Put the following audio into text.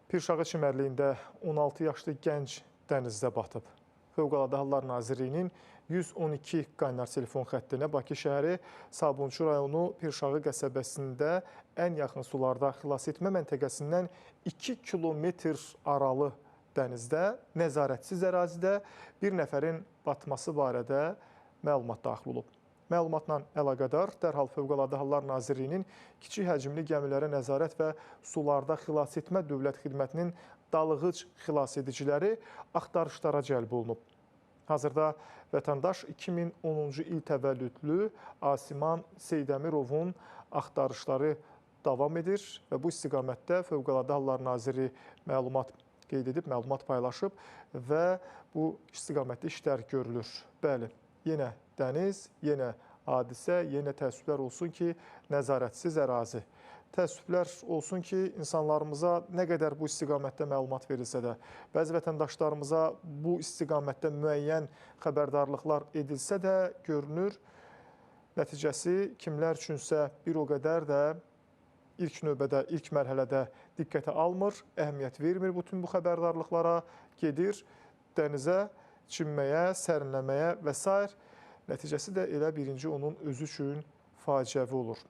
Pirşağı çimərliyində 16 yaşlı gənc dənizdə batıb. Fövqəladə Hallar Nazirliyinin 112 qaynar telefon xəttinə Bakı şəhəri Sabunçu rayonu Pirşağı qəsəbəsində ən yaxın sularda xilas etmə məntəqəsindən 2 kilometr aralı dənizdə, nəzarətsiz ərazidə bir nəfərin batması barədə məlumat daxil olub. Məlumatla əlaqədar dərhal Fövqəladə Hallar Nazirliyinin kiçik həcmli gəmilərə nəzarət və sularda xilas etmə Dövlət Xidmətinin dalğıc xilas ediciləri axtarışlara cəlb olunub. Hazırda vətəndaş 2010-cu il təvəllüdlü Asiman Seydəmirovun axtarışları davam edir və bu istiqamətdə Fövqəladə Hallar Naziri məlumat qeyd edib, məlumat paylaşıb və bu istiqamətdə işlər görülür. Bəli. Yenə dəniz, yenə hadisə, yenə təəssüflər olsun ki, nəzarətsiz ərazi. Təəssüflər olsun ki, insanlarımıza nə qədər bu istiqamətdə məlumat verilsə də, bəzi vətəndaşlarımıza bu istiqamətdə müəyyən xəbərdarlıqlar edilsə də görünür, nəticəsi kimlər üçünsə bir o qədər də ilk növbədə, ilk mərhələdə diqqətə almır, əhəmiyyət vermir bütün bu xəbərdarlıqlara, gedir dənizə, çimməyə, sərinləməyə və s. Nəticəsi də elə birinci onun özü üçün faciəvi olur.